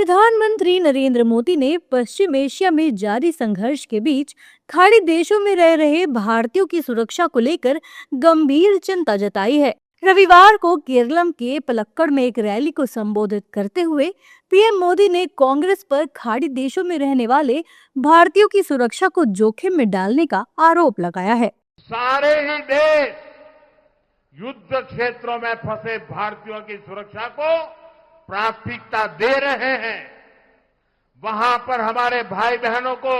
प्रधानमंत्री नरेंद्र मोदी ने पश्चिम एशिया में जारी संघर्ष के बीच खाड़ी देशों में रह रहे भारतीयों की सुरक्षा को लेकर गंभीर चिंता जताई है। रविवार को केरलम के पलक्कड़ में एक रैली को संबोधित करते हुए पीएम मोदी ने कांग्रेस पर खाड़ी देशों में रहने वाले भारतीयों की सुरक्षा को जोखिम में डालने का आरोप लगाया है। सारे ही देश युद्ध क्षेत्रों में फंसे भारतीयों की सुरक्षा को प्राथमिकता दे रहे हैं। वहां पर हमारे भाई बहनों को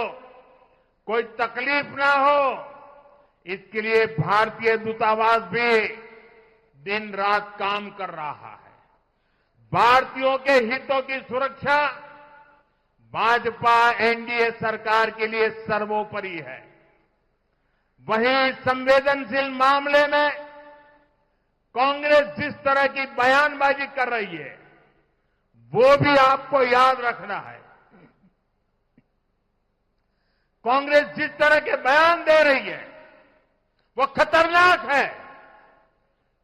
कोई तकलीफ ना हो, इसके लिए भारतीय दूतावास भी दिन रात काम कर रहा है। भारतीयों के हितों की सुरक्षा भाजपा एनडीए सरकार के लिए सर्वोपरि है। वहीं संवेदनशील मामले में कांग्रेस जिस तरह की बयानबाजी कर रही है वो भी आपको याद रखना है। कांग्रेस जिस तरह के बयान दे रही है वो खतरनाक है।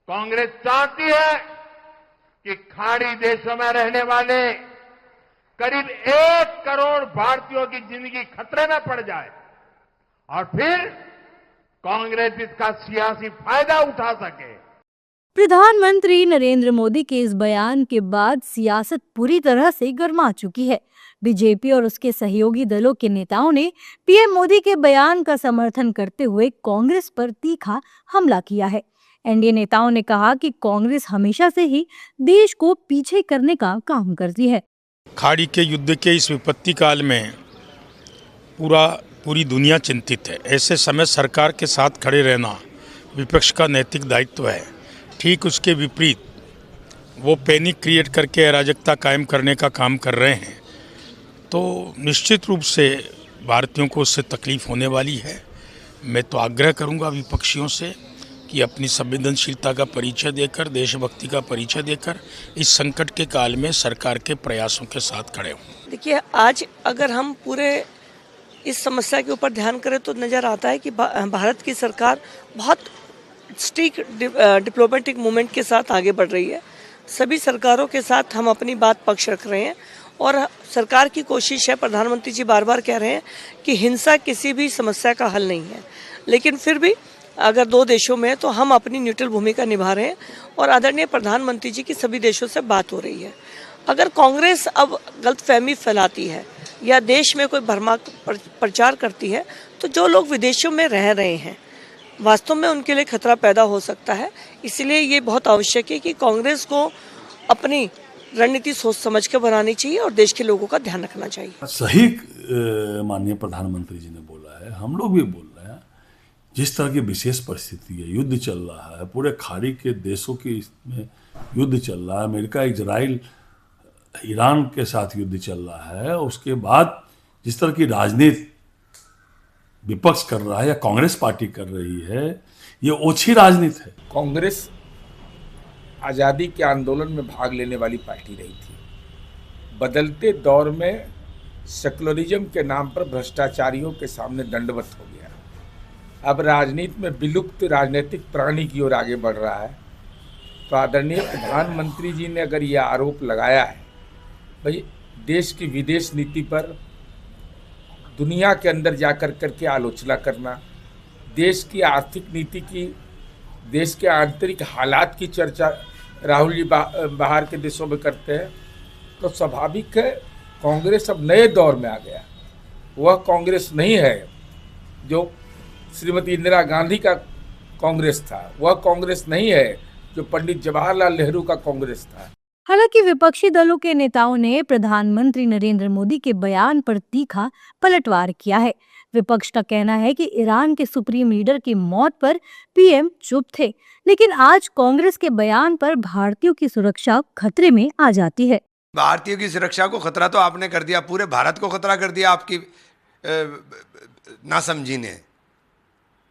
कांग्रेस चाहती है कि खाड़ी देशों में रहने वाले करीब 1 करोड़ भारतीयों की जिंदगी खतरे में पड़ जाए और फिर कांग्रेस इसका सियासी फायदा उठा सके। प्रधानमंत्री नरेंद्र मोदी के इस बयान के बाद सियासत पूरी तरह से गर्मा चुकी है। बीजेपी और उसके सहयोगी दलों के नेताओं ने पीएम मोदी के बयान का समर्थन करते हुए कांग्रेस पर तीखा हमला किया है। एनडीए नेताओं ने कहा कि कांग्रेस हमेशा से ही देश को पीछे करने का काम करती है। खाड़ी के युद्ध के इस विपत्ति काल में पूरी दुनिया चिंतित है। ऐसे समय सरकार के साथ खड़े रहना विपक्ष का नैतिक दायित्व है। ठीक उसके विपरीत वो पैनिक क्रिएट करके अराजकता कायम करने का काम कर रहे हैं, तो निश्चित रूप से भारतीयों को उससे तकलीफ होने वाली है। मैं तो आग्रह करूंगा विपक्षियों से कि अपनी संवेदनशीलता का परिचय देकर, देशभक्ति का परिचय देकर इस संकट के काल में सरकार के प्रयासों के साथ खड़े हों। देखिए, आज अगर हम पूरे इस समस्या के ऊपर ध्यान करें तो नज़र आता है कि भारत की सरकार बहुत स्टिक डिप्लोमेटिक मूवमेंट के साथ आगे बढ़ रही है। सभी सरकारों के साथ हम अपनी बात पक्ष रख रहे हैं और सरकार की कोशिश है, प्रधानमंत्री जी बार बार कह रहे हैं कि हिंसा किसी भी समस्या का हल नहीं है, लेकिन फिर भी अगर 2 देशों में तो हम अपनी न्यूट्रल भूमिका निभा रहे हैं और आदरणीय प्रधानमंत्री जी की सभी देशों से बात हो रही है। अगर कांग्रेस अब गलतफहमी फैलाती है या देश में कोई भ्रमात्मक प्रचार करती है तो जो लोग विदेशों में रह रहे हैं वास्तव में उनके लिए खतरा पैदा हो सकता है। इसलिए ये बहुत आवश्यक है कि कांग्रेस को अपनी रणनीति सोच समझ के बनानी चाहिए और देश के लोगों का ध्यान रखना चाहिए। सही माननीय प्रधानमंत्री जी ने बोला है, हम लोग भी बोल रहे हैं। जिस तरह की विशेष परिस्थिति है, युद्ध चल रहा है, पूरे खाड़ी के देशों की में युद्ध चल रहा है, अमेरिका इजराइल ईरान के साथ युद्ध चल रहा है, उसके बाद जिस तरह की राजनीति विपक्ष कर रहा है या कांग्रेस पार्टी कर रही है, ये ओछी राजनीति है। कांग्रेस आज़ादी के आंदोलन में भाग लेने वाली पार्टी रही थी। बदलते दौर में सेकुलरिज्म के नाम पर भ्रष्टाचारियों के सामने दंडवत हो गया। अब राजनीति में विलुप्त राजनीतिक प्राणी की ओर आगे बढ़ रहा है। तो आदरणीय प्रधानमंत्री जी ने अगर ये आरोप लगाया है, भाई देश की विदेश नीति पर दुनिया के अंदर जाकर करके आलोचना करना, देश की आर्थिक नीति की, देश के आंतरिक हालात की चर्चा राहुल जी बाहर के देशों में करते हैं, तो स्वाभाविक है कांग्रेस अब नए दौर में आ गया। वह कांग्रेस नहीं है जो श्रीमती इंदिरा गांधी का कांग्रेस था, वह कांग्रेस नहीं है जो पंडित जवाहरलाल नेहरू का कांग्रेस था। हालांकि विपक्षी दलों के नेताओं ने प्रधानमंत्री नरेंद्र मोदी के बयान पर तीखा पलटवार किया है। विपक्ष का कहना है कि ईरान के सुप्रीम लीडर की मौत पर पीएम चुप थे, लेकिन आज कांग्रेस के बयान पर भारतीयों की सुरक्षा खतरे में आ जाती है। भारतीयों की सुरक्षा को खतरा तो आपने कर दिया, पूरे भारत को खतरा कर दिया आपकी नासमझी ने।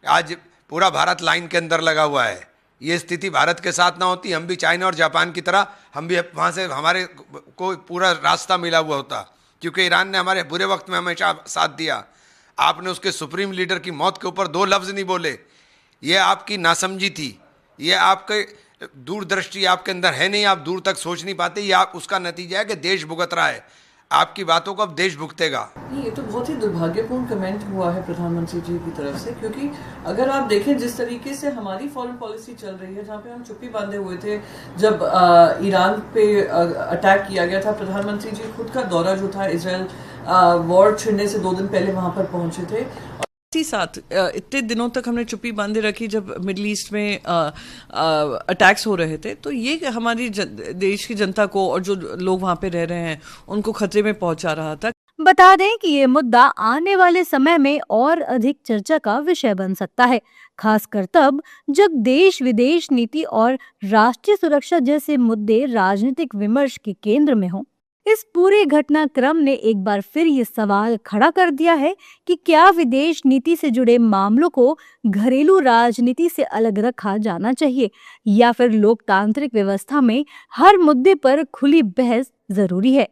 आज पूरा भारत लाइन के अंदर लगा हुआ है। ये स्थिति भारत के साथ ना होती, हम भी चाइना और जापान की तरह हम भी वहाँ से हमारे को पूरा रास्ता मिला हुआ होता, क्योंकि ईरान ने हमारे बुरे वक्त में हमेशा साथ दिया। आपने उसके सुप्रीम लीडर की मौत के ऊपर 2 लफ्ज़ नहीं बोले। ये आपकी नासमझी थी, ये आपके दूरदृष्टि आपके अंदर है नहीं, आप दूर तक सोच नहीं पाते। ये आप उसका नतीजा है कि देश भुगत रहा है। आपकी बातों को अब देश भुगतेगा। नहीं, ये तो बहुत ही दुर्भाग्यपूर्ण कमेंट हुआ है प्रधानमंत्री जी की तरफ से, क्योंकि अगर आप देखें जिस तरीके से हमारी फॉरेन पॉलिसी चल रही है, जहाँ पे हम चुप्पी बांधे हुए थे जब ईरान पे अटैक किया गया था, प्रधानमंत्री जी खुद का दौरा जो था इजराइल वॉर छिड़ने से 2 दिन पहले वहां पर पहुंचे थे। ही साथ इतने दिनों तक हमने चुप्पी बांधे रखी जब मिडिल ईस्ट में अटैक्स हो रहे थे, तो ये हमारी देश की जनता को और जो लोग वहां पे रह रहे हैं उनको खतरे में पहुंचा रहा था। बता दें कि ये मुद्दा आने वाले समय में और अधिक चर्चा का विषय बन सकता है, खासकर तब जब देश विदेश नीति और राष्ट्रीय सुरक्षा जैसे मुद्दे राजनीतिक विमर्श के केंद्र में हों। इस पूरे घटनाक्रम ने एक बार फिर ये सवाल खड़ा कर दिया है कि क्या विदेश नीति से जुड़े मामलों को घरेलू राजनीति से अलग रखा जाना चाहिए, या फिर लोकतांत्रिक व्यवस्था में हर मुद्दे पर खुली बहस जरूरी है।